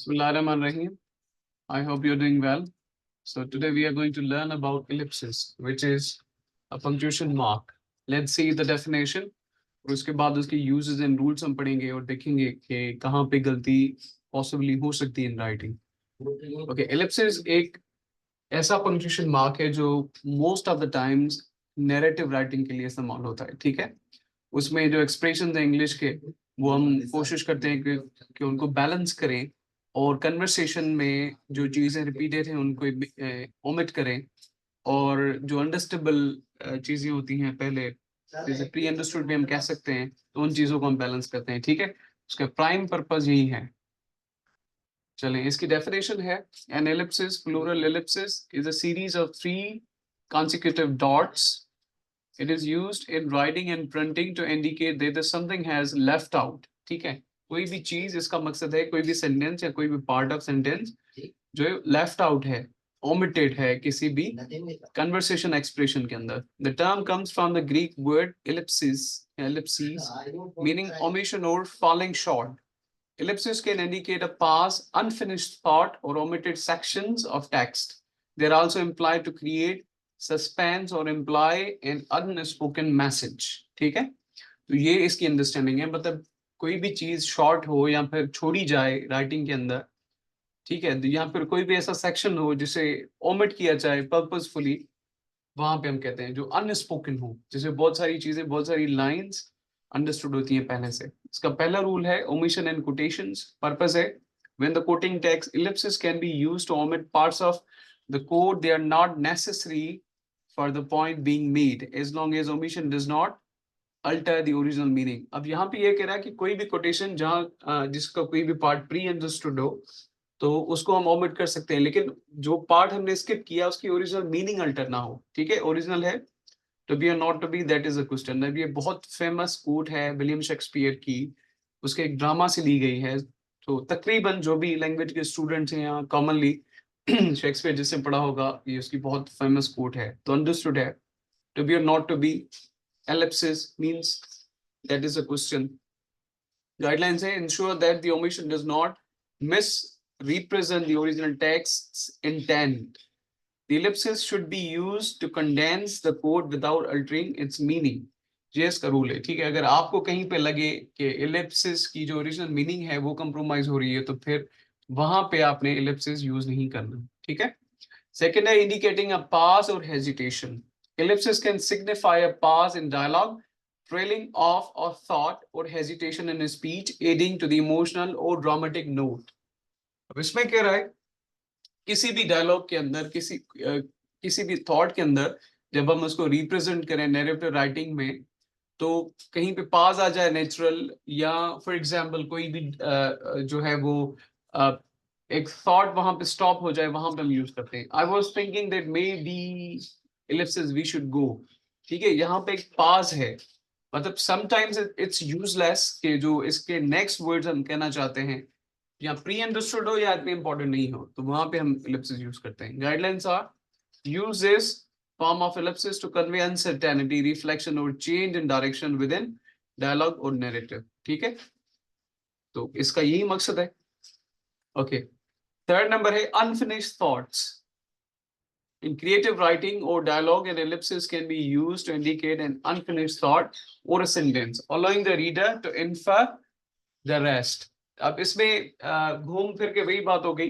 Bismillahirrahmanirrahim. I hope you're doing well. So today we are going to learn about ellipsis, which is a punctuation mark. Let's see the definition. और उसके बाद उसके uses and rules हम पढ़ेंगे और देखेंगे कि कहाँ पे गलती possibly हो सकती है in writing. Okay, ellipsis एक ऐसा punctuation mark है जो most of the times narrative writing के लिए इस्तेमाल होता है, ठीक है? उसमें जो expressions हैं English के वो हम कोशिश करते हैं कि उनको बैलेंस करें और कन्वर्सेशन में जो चीज़ें रिपीटेड हैं उनको ओमिट करें और जो अंडरस्टैंडेबल चीज़ें होती हैं पहले जैसे प्री अंडरस्टूड भी हम कह सकते हैं तो उन चीज़ों को हम बैलेंस करते हैं, ठीक है? उसका प्राइम पर्पस यही है। चलें, इसकी डेफिनेशन है an ellipsis plural ellipsis is a series of 3 consecutive dots. It is used in writing and printing to indicate that something has left out. ठीक है, कोई भी चीज, इसका मकसद है कोई भी सेंटेंस या कोई भी पार्ट ऑफ सेंटेंस जो लेफ्ट आउट है, omitted है किसी भी conversation expression के अंदर. The term comes from the Greek word ellipsis, meaning omission or falling short. Ellipses can indicate a past, unfinished thought or omitted sections of text. They are also implied to create suspense or imply an unspoken message. ठीक है, तो ये इसकी understanding है। मतलब कोई भी चीज शॉर्ट हो या फिर छोड़ी जाए राइटिंग के अंदर, ठीक है, या फिर कोई भी ऐसा सेक्शन हो जिसे ओमिट किया जाए पर्पसफुली, वहां पे हम कहते हैं जो अनस्पोकन हो। जैसे बहुत सारी चीजें, बहुत सारी लाइंस अंडरस्टूड होती हैं पहले से। इसका पहला रूल है ओमिशन एंड कोटेशंस। पर्पस है when the quoting text, ellipses can be used to omit parts of the quote. They are not necessary for the point being made as long as omission does not alter the original meaning. अब यहाँ पे ये कह रहा है कि कोई भी कोटेशन जहाँ जिसका कोई भी पार्ट प्री अंडरस्टूड हो तो उसको हम ओमिट कर सकते हैं, लेकिन जो पार्ट हमने स्किप किया उसकी ओरिजिनल मीनिंग अल्टर ना हो। ठीक है, ओरिजिनल है टू बी और not to be, that is a question. अब ये बहुत फेमस कोट है विलियम शेक्सपियर की, उसके एक ड्रामा से ली गई है। तो तकरीबन जो भी लैंग्वेज के स्टूडेंट्स हैं यहाँ कॉमनली शेक्सपियर जिससे पढ़ा होगा, ये उसकी बहुत फेमस कोट है, तो अंडरस्टूड है टू बी और not to be, ellipsis means that is a question. Guidelines say ensure that the omission does not misrepresent the original text's intent. The ellipsis should be used to condense the quote without altering its meaning. ये इसका rule है, ठीक है? अगर आपको कहीं पे लगे कि ellipsis की जो ओरिजिनल मीनिंग है वो कंप्रोमाइज हो रही है तो फिर वहां पे आपने ellipsis यूज नहीं करना, ठीक है? सेकेंड है indicating a pause or hesitation. Ellipsis can signify a pause in dialogue, trailing off of thought or hesitation in speech, aiding to the emotional or dramatic note. अब इसमें कह रहा है किसी भी डायलॉग के अंदर, किसी भी थॉट के अंदर जब हम उसको रिप्रेजेंट करें नैरेटिव राइटिंग में, तो कहीं पे पाज आ जाए नेचुरल, या फॉर एग्जांपल कोई भी जो है वो एक थॉट वहां पे स्टॉप हो जाए, वहां पे हम यूज करते हैं। I was thinking that maybe ellipsis we should go. ठीक है, यहाँ पे एक पाज है, मतलब समटाइम्स इट्स यूजलेस कि जो इसके नेक्स्ट वर्ड्स हम कहना चाहते हैं या प्री अंडरस्टूड हो या इतने इंपॉर्टेंट नहीं हो, तो वहां पे हम ellipsis यूज करते हैं। Guidelines are use this form of ellipsis to convey uncertainty, reflection or change in direction within dialogue or narrative. ठीक है, तो इसका यही मकसद है। ओके, थर्ड नंबर है unfinished thoughts. In creative writing or dialogue, an ellipsis can be used to indicate an unfinished thought or a sentence, allowing the reader to infer the rest. अब इसमें घूम फिर के वही बात हो गई,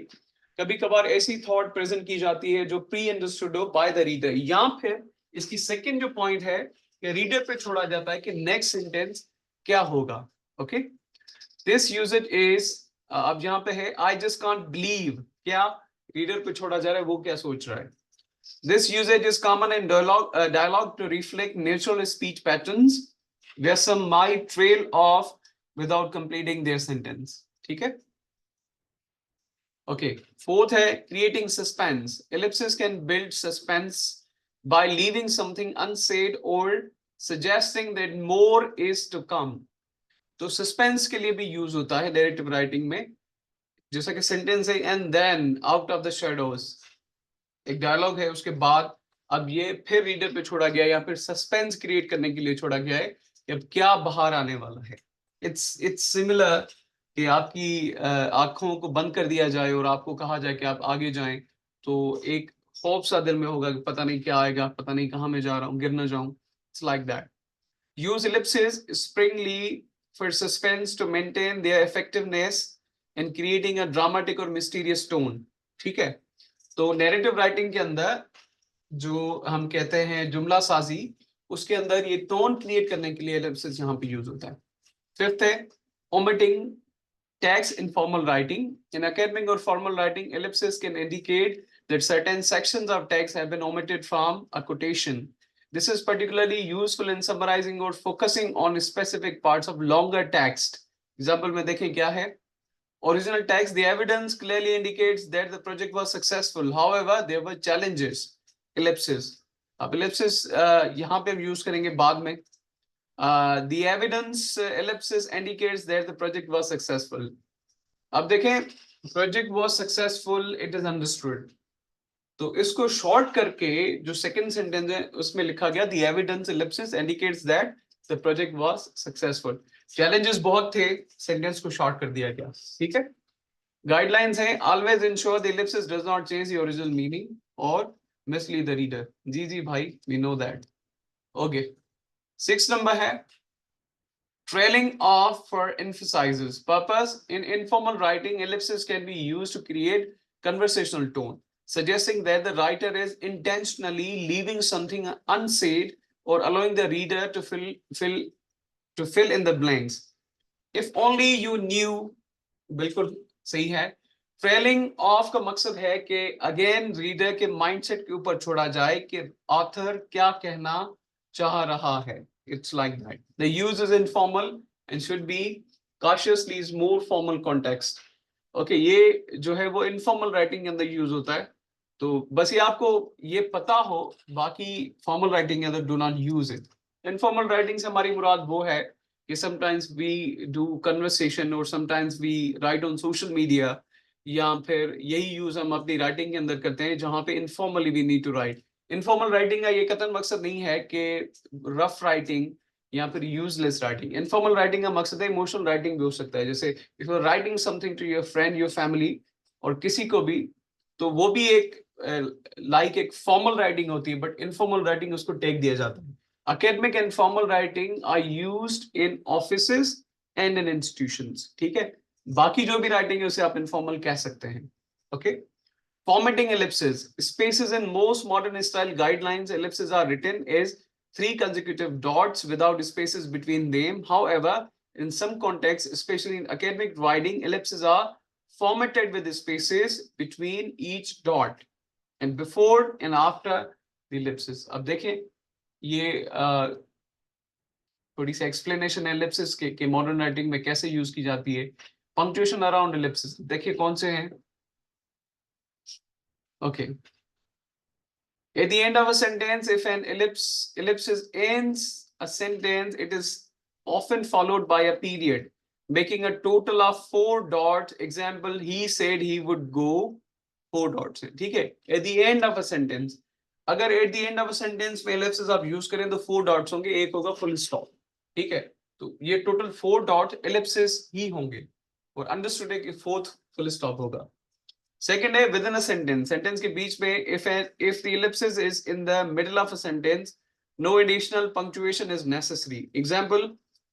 कभी कभार ऐसी थॉट प्रेजेंट की जाती है जो प्री अंडरस्टूड हो बाय द रीडर, या फिर इसकी सेकंड जो पॉइंट है कि रीडर पे छोड़ा जाता है कि नेक्स्ट सेंटेंस क्या होगा। ओके, दिस यूजेज इज, अब यहाँ पे है आई जस्ट कांट बिलीव, क्या रीडर पे छोड़ा जा रहा है, वो क्या सोच रहा है। This usage is common in dialogue to reflect natural speech patterns where some might trail off without completing their sentence. ठीक है, okay. Fourth है creating suspense. Ellipsis can build suspense by leaving something unsaid or suggesting that more is to come. तो suspense के लिए भी use होता है narrative writing में, जैसा कि सेंटेंस है and then out of the shadows, एक डायलॉग है, उसके बाद अब ये फिर रीडर पे छोड़ा गया या फिर सस्पेंस क्रिएट करने के लिए छोड़ा गया है कि अब क्या बाहर आने वाला है। इट्स सिमिलर कि आपकी आंखों को बंद कर दिया जाए और आपको कहा जाए कि आप आगे जाएं, तो एक खौफ सा दिल में होगा कि पता नहीं क्या आएगा, पता नहीं कहाँ मैं जा रहा हूँ, गिर ना जाऊं. It's like that. Use ellipses springly for suspense to maintain their effectiveness in creating a dramatic or mysterious tone. ठीक है. तो नैरेटिव राइटिंग के अंदर जो हम कहते हैं जुमला साजी, उसके अंदर ये टोन क्रिएट करने के लिए एलिप्सिस यहाँ पे यूज होता है. फिफ्थ है omitting text in formal writing. In academic or formal writing, ellipses can indicate that certain sections of text have been omitted from a quotation. This is particularly useful in summarizing or focusing on specific parts of longer text. Example में देखें क्या है. Original text, the evidence clearly indicates that the project was successful. However, there were challenges. Ellipses. अब ellipsis यहाँ पे हम use करेंगे बाद में. The evidence ellipsis indicates that the project was successful. अब देखें, project was successful, it is understood. तो इसको शॉर्ट करके जो सेकंड सेंटेंस है उसमें लिखा गया the evidence ellipsis indicates that the project was successful. Challenges बहुत थे, सेंटेंस को शॉर्ट कर दिया गया. ठीक है. गाइडलाइंस है always ensure the ellipsis does not change the original meaning or mislead the reader. जी भाई, we know that. Okay. 6 number है trailing off for emphasizes. Purpose in informal writing, ellipses can be used to create conversational tone, suggesting that the writer is intentionally leaving something unsaid or allowing the reader to fill in the blanks. If only you knew, बिल्कुल सही है. Trailing of का मकसद है कि again reader के mindset के ऊपर छोड़ा जाए कि ऑथर क्या कहना चाह रहा है. It's like that. The use is informal and should be cautiously is more formal context. Okay, ये जो है वो informal writing के अंदर यूज होता है. तो बस ये आपको ये पता हो, बाकी formal writing के अंदर do not use it. Informal writing से हमारी मुराद वो है कि sometimes we do conversation or sometimes we write on social media, या फिर यही यूज हम अपनी राइटिंग के अंदर करते हैं जहां पे informally we need to write. Informal writing का ये कतई मकसद नहीं है कि रफ राइटिंग या फिर यूजलेस राइटिंग. इनफॉर्मल राइटिंग का मकसद है इमोशनल राइटिंग भी हो सकता है. जैसे if you are writing something to your friend, your family और किसी को भी, तो वो भी एक लाइक एक फॉर्मल राइटिंग होती है, बट इनफॉर्मल राइटिंग उसको टेक दिया जाता है. academic and formal writing are used in offices and in institutions. ठीक है. बाकी जो भी राइटिंग है उसे आप इनफॉर्मल कह सकते हैं. Okay. Formatting ellipses. Spaces in most modern style guidelines, ellipses are written as 3 consecutive dots without spaces between them. However, in some contexts, especially in academic writing, ellipses are formatted with spaces between each dot and before and after the ellipses. अब देखें, ये थोड़ी सी explanation ellipses के modern writing में कैसे use की जाती है. Punctuation around ellipses. देखिए कौन से हैं. Okay. At the end of a sentence, if an ellipsis ends a sentence, it is often followed by a period, making a total of 4 dots. Example, he said he would go 4 dots. ठीक है. At the end of a sentence, अगर at the end of a sentence में ellipsis आप use करें तो 4 dots होंगे, एक होगा full stop. ठीक है. तो ये टोटल 4 डॉट ellipsis ही होंगे और अंडरस्टूड है कि 4th full stop होगा. Second है within a sentence. Sentence के बीच में if the ellipsis is in the middle of a sentence, no additional punctuation is necessary. Example,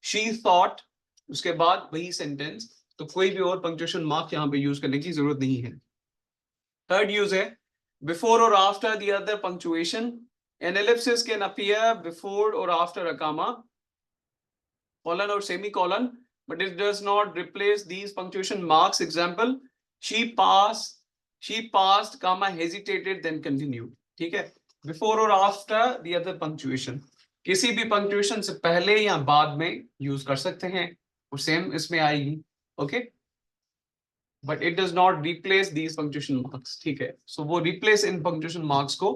she thought, उसके बाद वही sentence, तो कोई भी और punctuation mark यहाँ पे use करने की जरूरत नहीं है. Third use है before or after the other punctuation. An ellipsis can appear before or after a comma, colon or semicolon, but it does not replace these punctuation marks. Example, she passed, comma, hesitated, then continued. ठीक है. Before or after the other punctuation. किसी भी punctuation से पहले या बाद में use कर सकते हैं और सेम इसमें आएगी. Okay. But it does not replace these punctuation marks. ठीक है. So वो replace इन punctuation marks को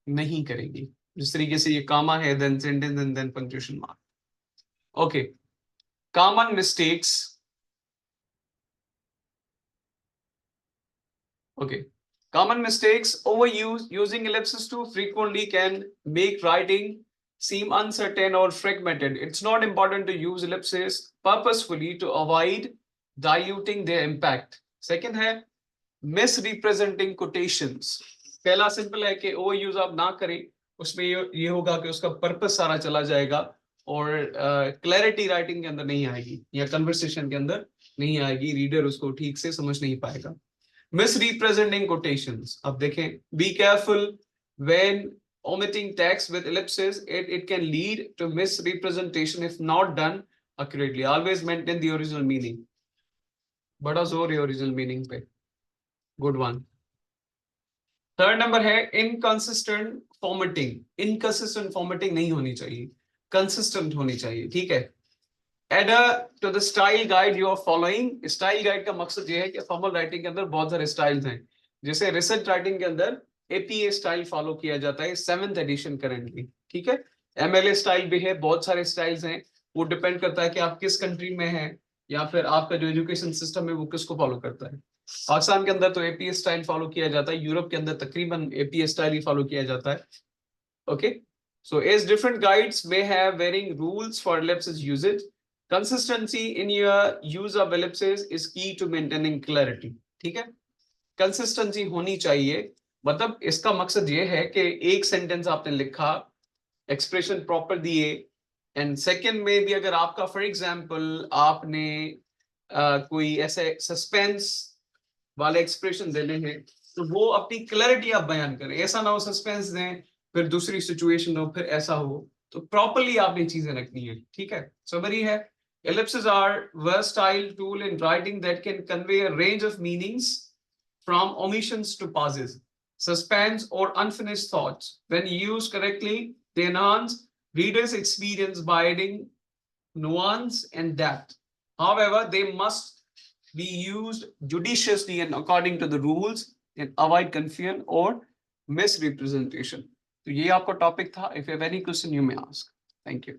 नहीं करेगी. जिस तरीके से ये comma है, then sentence and then punctuation mark. Okay. Common mistakes. Okay. Common mistakes. Using ellipses too frequently can make writing seem uncertain or fragmented. It's not important to use ellipses purposefully to avoid diluting their impact. Second है misrepresenting quotations. पहला simple है कि ओ use आप ना करें, उसमें ये होगा कि उसका पर्पस सारा चला जाएगा और क्लैरिटी राइटिंग के अंदर नहीं आएगी या कन्वर्सेशन के अंदर नहीं आएगी, रीडर उसको ठीक से समझ नहीं पाएगा. Misrepresenting quotations. अब देखें, be careful when omitting text with ellipses. It can lead to misrepresentation if not done accurately. Always maintain the original meaning. बड़ा जोर है ओरिजिनल मीनिंग पे. Good one. थर्ड नंबर है इनकंसिस्टेंट फॉर्मेटिंग. इनकंसिस्टेंट फॉर्मेटिंग नहीं होनी चाहिए, consistent होनी चाहिए. ठीक है. Adhere to the style guide you are following. Style guide का मकसद ये है कि फॉर्मल राइटिंग के अंदर बहुत सारे स्टाइल्स हैं. जैसे रिसर्च राइटिंग के अंदर एपीए स्टाइल फॉलो किया जाता है, 7th एडिशन करेंटली. ठीक है. एमएलए स्टाइल भी है, बहुत सारे स्टाइल्स हैं. वो डिपेंड करता है कि आप किस कंट्री में हैं या फिर आपका जो एजुकेशन सिस्टम है वो किसको फॉलो करता है. पाकिस्तान के अंदर तो एपीए स्टाइल फॉलो किया जाता है, यूरोप के अंदर तकरीबन एपीए स्टाइल ही फॉलो किया जाता है. Okay. So as different guides may have varying rules for ellipses usage, consistency in your use of ellipses is key to maintaining clarity. ठीक है. कंसिस्टेंसी होनी चाहिए, मतलब इसका मकसद ये है कि एक सेंटेंस आपने लिखा, एक्सप्रेशन प्रॉपर दिए, एंड सेकंड में भी अगर आपका फॉर एग्जांपल आपने कोई ऐसे सस्पेंस वाले एक्सप्रेशन देने हैं तो वो अपनी क्लैरिटी आप बयान करें. ऐसा ना हो सस्पेंस दें फिर दूसरी सिचुएशन हो फिर ऐसा हो, तो प्रॉपर्ली आपने चीजें रखनी है. ठीक है. समरी है, ellipses are versatile tool in writing that can convey a range of meanings from omissions to pauses, suspense or unfinished thoughts. When used correctly, they enhance readers' experience by adding nuance and depth. However, they must be used judiciously and according to the rules and avoid confusion or misrepresentation. तो ये आपका topic था. If you have any question, you may ask. Thank you.